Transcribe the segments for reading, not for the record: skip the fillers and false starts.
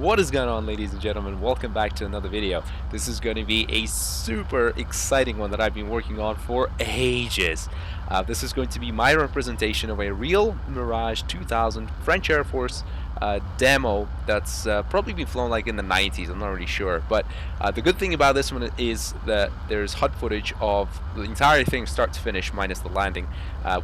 What is going on, ladies and gentlemen? Welcome back to another video. This is going to be a super exciting one that I've been working on for ages. This is going to be my representation of a real Mirage 2000 French Air Force demo that's probably been flown like in the 90s. I'm not really sure, but the good thing about this one is that there's HUD footage of the entire thing start to finish minus the landing,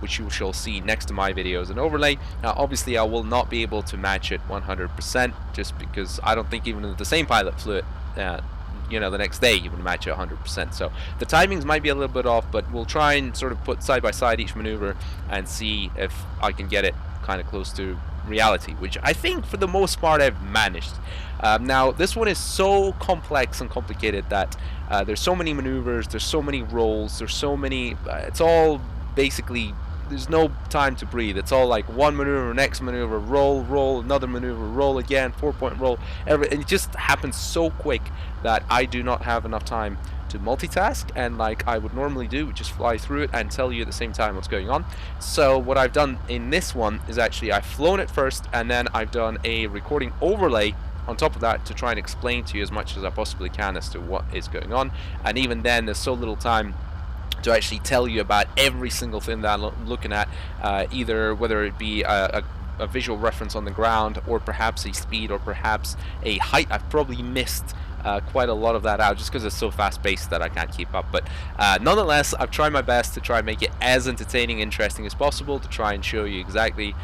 which you shall see next to my video as an overlay. Now obviously I will not be able to match it 100% just because I don't think even if the same pilot flew it you know, the next day you would match it 100%. So the timings might be a little bit off, but we'll try and sort of put side by side each maneuver and see if I can get it kind of close to reality, which I think for the most part I've managed. Now this one is so complex and complicated that there's so many maneuvers, there's so many rolls, there's so many it's all basically, there's no time to breathe. It's all like one maneuver, next maneuver, roll, another maneuver, roll again, 4-point roll, and it just happens so quick that I do not have enough time to multitask, and like I would normally do, just fly through it and tell you at the same time what's going on. So what I've done in this one is actually I've flown it first, and then I've done a recording overlay on top of that to try and explain to you as much as I possibly can as to what is going on. And even then there's so little time to actually tell you about every single thing that I'm looking at, either whether it be a visual reference on the ground, or perhaps a speed, or perhaps a height. I've probably missed quite a lot of that out just because it's so fast-paced that I can't keep up. But nonetheless, I've tried my best to try and make it as entertaining, interesting as possible, to try and show you exactly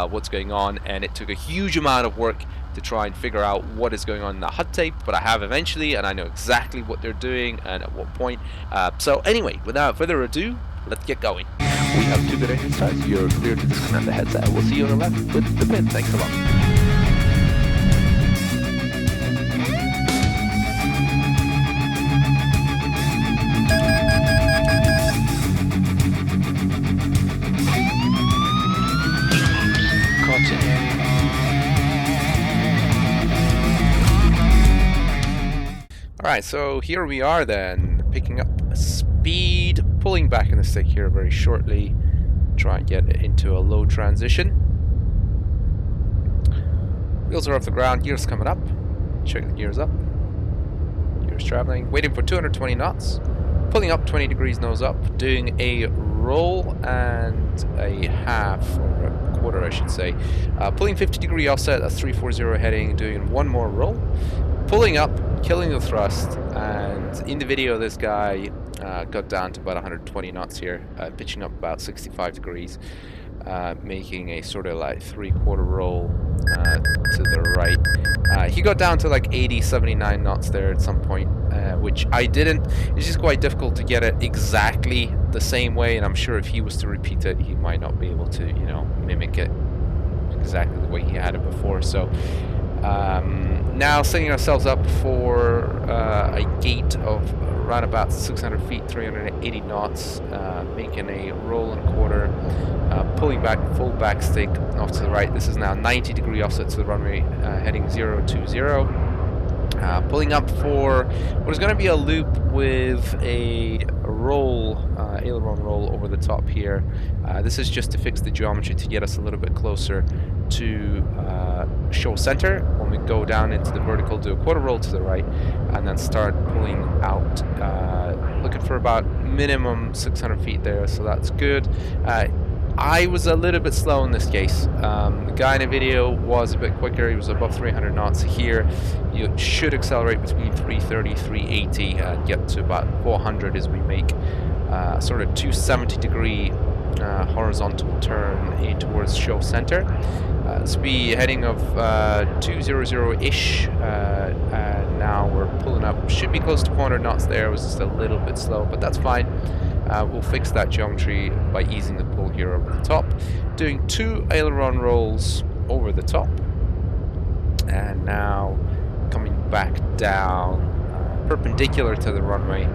what's going on. And it took a huge amount of work to try and figure out what is going on in the HUD tape, but I have eventually, and I know exactly what they're doing and at what point. So anyway, without further ado, let's get going. We have 2 good engine starts. You're clear to disconnect the headset. We'll see you on the left with the pin. Thanks a lot. Alright, so here we are then, picking up speed, pulling back in the stick here very shortly, try and get it into a low transition. Wheels are off the ground, gears coming up, check the gears up, gears traveling, waiting for 220 knots, pulling up 20 degrees nose up, doing a roll and a half, or a quarter I should say, pulling 50 degree offset, that's 340 heading, doing one more roll, pulling up, killing the thrust, and in the video this guy got down to about 120 knots here, pitching up about 65 degrees, making a sort of like 3/4 roll to the right. He got down to like 80-79 knots there at some point, which I didn't. It's just quite difficult to get it exactly the same way, and I'm sure if he was to repeat it he might not be able to, you know, mimic it exactly the way he had it before. So now setting ourselves up for a gate of around about 600 feet, 380 knots, making a roll and a quarter, pulling back full back stick off to the right. This is now 90 degree offset to the runway, heading 020. Pulling up for what is going to be a loop with a roll, aileron roll over the top here. This is just to fix the geometry to get us a little bit closer to show center. When we go down into the vertical, do a quarter roll to the right, and then start pulling out, looking for about minimum 600 feet there, so that's good. I was a little bit slow in this case. The guy in the video was a bit quicker. He was above 300 knots. Here you should accelerate between 330, 380 and get to about 400 as we make sort of 270 degree horizontal turn in towards show center. This will be heading of 200-ish, and now we're pulling up. Should be close to 400 knots there. It was just a little bit slow, but that's fine. We'll fix that geometry by easing the pull here over the top. Doing 2 aileron rolls over the top, and now coming back down perpendicular to the runway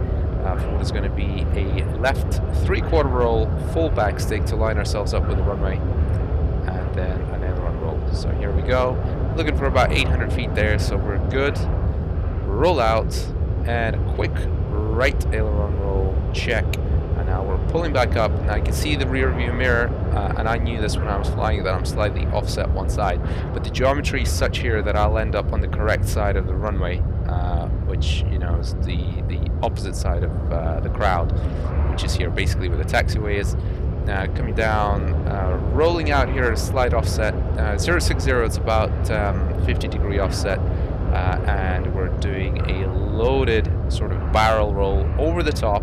for what is going to be a left 3/4 roll, full back stick to line ourselves up with the runway, and then an aileron roll. So here we go, looking for about 800 feet there, so we're good. Roll out, and a quick right aileron roll, check, and now we're pulling back up. Now you can see the rear view mirror, and I knew this when I was flying, that I'm slightly offset one side. But the geometry is such here that I'll end up on the correct side of the runway, which, you know, is the opposite side of the crowd, which is here, basically where the taxiway is. Coming down, rolling out here at a slight offset. 060, it's about 50-degree offset. And we're doing a loaded sort of barrel roll over the top,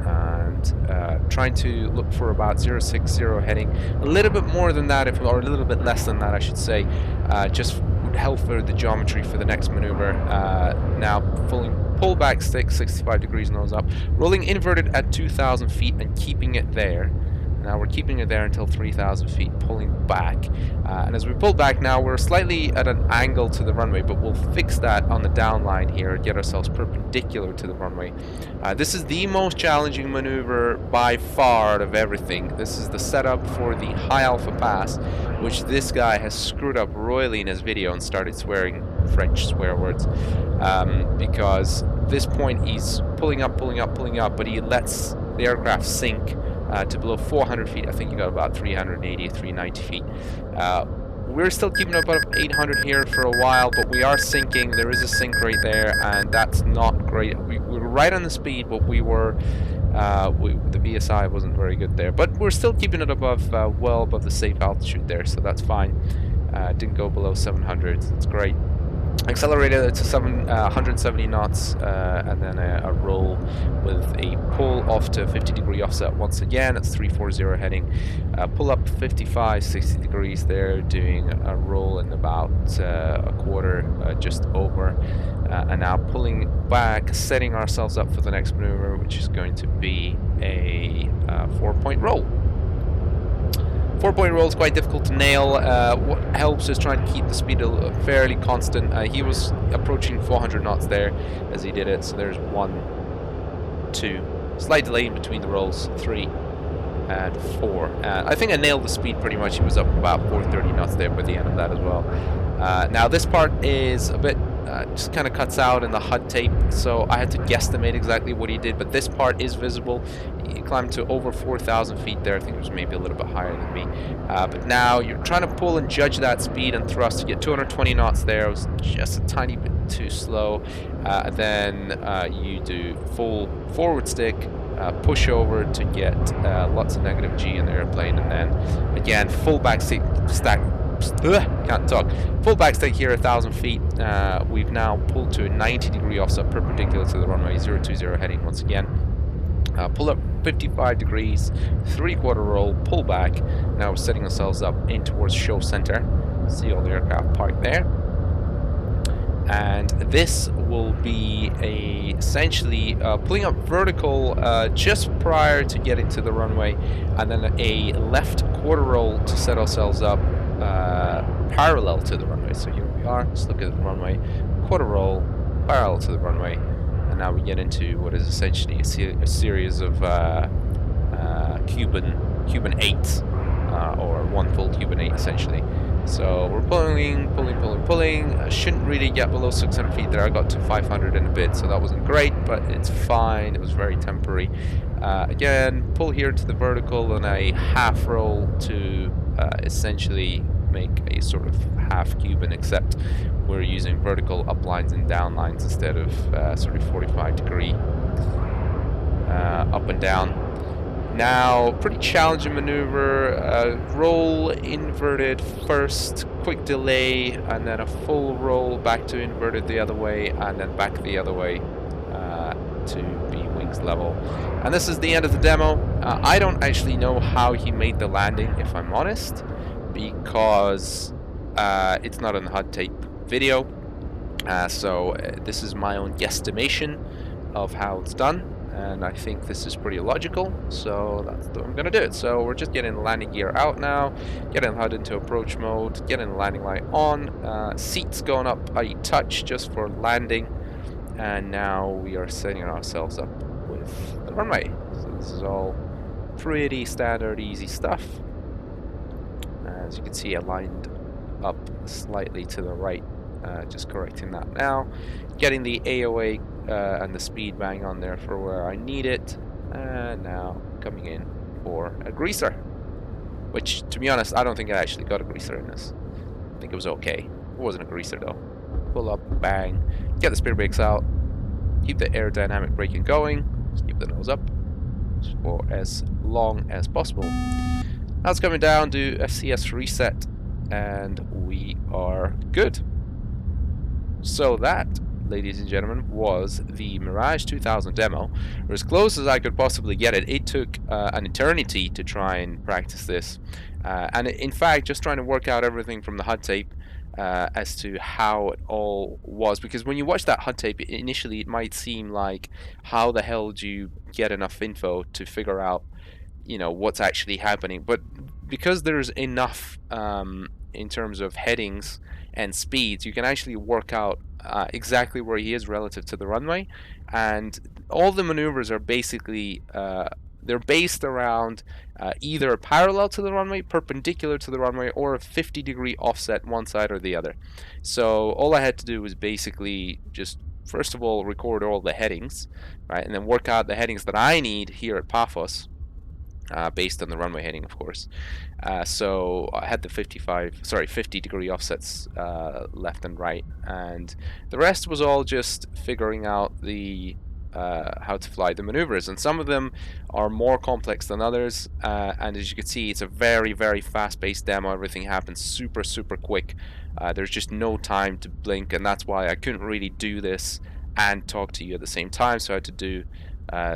and trying to look for about 060 heading. A little bit more than that, or a little bit less than that, I should say, just would help for the geometry for the next maneuver. Now pull back stick, 65 degrees nose up, rolling inverted at 2,000 feet and keeping it there. Now we're keeping it there until 3,000 feet, pulling back. And as we pull back now, we're slightly at an angle to the runway, but we'll fix that on the downline here, get ourselves perpendicular to the runway. This is the most challenging maneuver by far out of everything. This is the setup for the high alpha pass, which this guy has screwed up royally in his video and started swearing French swear words. Because this point he's pulling up, but he lets the aircraft sink to below 400 feet. I think you got about 380, 390 feet. We're still keeping up about 800 here for a while, but we are sinking. There is a sink right there, and that's not great. We were right on the speed, but we were the VSI wasn't very good there. But we're still keeping it above, well above the safe altitude there, so that's fine. Didn't go below 700. That's great. Accelerated to 170 knots, and then a roll with a pull off to 50-degree offset once again. It's 340 heading. Pull up 55, 60 degrees there, doing a roll in about a quarter, just over. And now pulling back, setting ourselves up for the next maneuver, which is going to be a 4-point roll. 4-point roll is quite difficult to nail. What helps is trying to keep the speed fairly constant. He was approaching 400 knots there as he did it, so there's 1, 2, slight delay in between the rolls, 3 and 4. I think I nailed the speed pretty much. He was up about 430 knots there by the end of that as well. Now this part is a bit just kind of cuts out in the HUD tape, so I had to guesstimate exactly what he did, but this part is visible. He climbed to over 4,000 feet there. I think it was maybe a little bit higher than me. But now you're trying to pull and judge that speed and thrust to get 220 knots there. It was just a tiny bit too slow. Then you do full forward stick, push over to get lots of negative G in the airplane, and then again full back stick stack. Can't talk. Full back stick here, 1,000 feet. We've now pulled to a 90-degree offset perpendicular to the runway, 020 heading once again. Pull up 55 degrees, 3/4 roll, pull back. Now we're setting ourselves up in towards show center. See all the aircraft parked there. And this will be essentially pulling up vertical just prior to getting to the runway, and then a left quarter roll to set ourselves up parallel to the runway. So here we are, just look at the runway, quarter roll, parallel to the runway, and now we get into what is essentially a series of Cuban 8, or one full Cuban 8 essentially. So we're pulling. Shouldn't really get below 600 feet there. I got to 500 and a bit, so that wasn't great, but it's fine. It was very temporary. Again, pull here to the vertical and a half roll to essentially make a sort of half Cuban, except we're using vertical uplines and downlines instead of sort of 45-degree up and down. Now, pretty challenging maneuver. Roll inverted first, quick delay, and then a full roll back to inverted the other way, and then back the other way to be wings level. And this is the end of the demo. I don't actually know how he made the landing, if I'm honest, because it's not in the HUD tape video. So this is my own guesstimation of how it's done. And I think this is pretty logical, so that's what I'm going to do it. So we're just getting the landing gear out now, getting the HUD into approach mode, getting the landing light on, seats going up a touch just for landing, and now we are setting ourselves up with the runway. So this is all pretty standard, easy stuff. As you can see, I lined up slightly to the right, just correcting that now. Getting the AOA and the speed bang on there for where I need it. And now coming in for a greaser. Which, to be honest, I don't think I actually got a greaser in this. I think it was okay. It wasn't a greaser though. Pull up, bang, get the spear brakes out, keep the aerodynamic braking going, just keep the nose up for as long as possible. Now it's coming down, do FCS reset, and we are good. So that, ladies and gentlemen, was the Mirage 2000 demo. Or as close as I could possibly get it. It took an eternity to try and practice this. And in fact, just trying to work out everything from the HUD tape as to how it all was. Because when you watch that HUD tape, initially it might seem like, how the hell do you get enough info to figure out, you know, what's actually happening? But because there's enough in terms of headings and speeds, you can actually work out exactly where he is relative to the runway, and all the maneuvers are basically they're based around either parallel to the runway, perpendicular to the runway, or a 50-degree offset one side or the other. So all I had to do was basically just first of all record all the headings, right, and then work out the headings that I need here at Paphos. Based on the runway heading, of course. So I had the 50-degree offsets left and right, and the rest was all just figuring out the how to fly the maneuvers. And some of them are more complex than others. And as you can see, it's a very, very fast-paced demo. Everything happens super, super quick. There's just no time to blink, and that's why I couldn't really do this and talk to you at the same time. So I had to do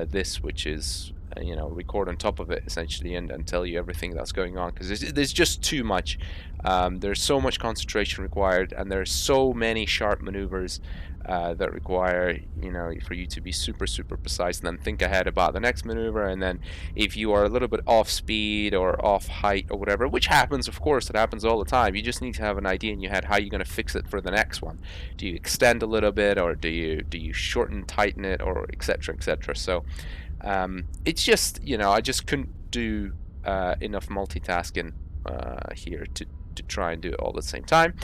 this, which is you know, record on top of it essentially, and tell you everything that's going on, because there's just too much. There's so much concentration required, and there's so many sharp maneuvers that require, you know, for you to be super, super precise, and then think ahead about the next maneuver. And then if you are a little bit off speed or off height or whatever, which happens, of course, it happens all the time, you just need to have an idea in your head how you're going to fix it for the next one. Do you extend a little bit, or do you shorten, tighten it, or etc., etc.? So it's just, you know, I just couldn't do enough multitasking here to try and do it all at the same time.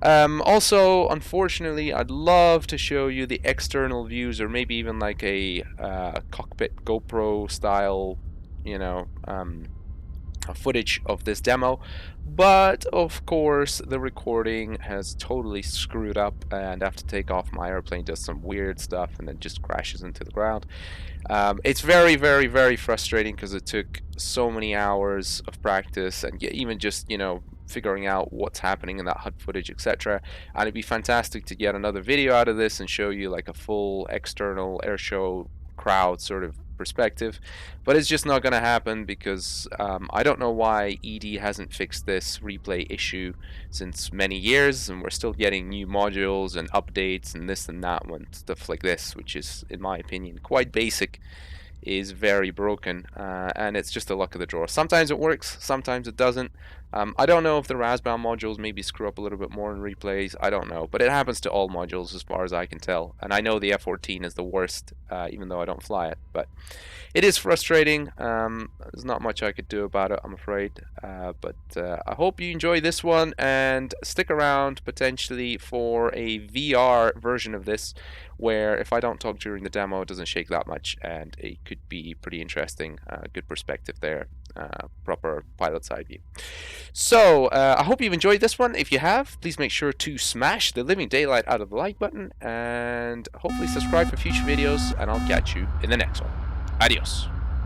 Also, unfortunately, I'd love to show you the external views, or maybe even like a cockpit GoPro style, you know, footage of this demo, but of course the recording has totally screwed up, and after takeoff my airplane does some weird stuff and then just crashes into the ground. It's very, very, very frustrating, because it took so many hours of practice and even just, you know, figuring out what's happening in that HUD footage, etc. And it'd be fantastic to get another video out of this and show you like a full external airshow crowd sort of perspective, but it's just not going to happen, because I don't know why ED hasn't fixed this replay issue since many years, and we're still getting new modules and updates and this and that one, stuff like this, which is, in my opinion, quite basic, is very broken, and it's just the luck of the draw. Sometimes it works, sometimes it doesn't. I don't know if the RASBound modules maybe screw up a little bit more in replays, I don't know, but it happens to all modules as far as I can tell. And I know the F-14 is the worst, even though I don't fly it, but it is frustrating. There's not much I could do about it, I'm afraid, but I hope you enjoy this one, and stick around potentially for a VR version of this, where if I don't talk during the demo, it doesn't shake that much, and it could be pretty interesting. Good perspective there, proper pilot side view. So I hope you've enjoyed this one. If you have, please make sure to smash the living daylight out of the like button, and hopefully subscribe for future videos, and I'll catch you in the next one. Adios.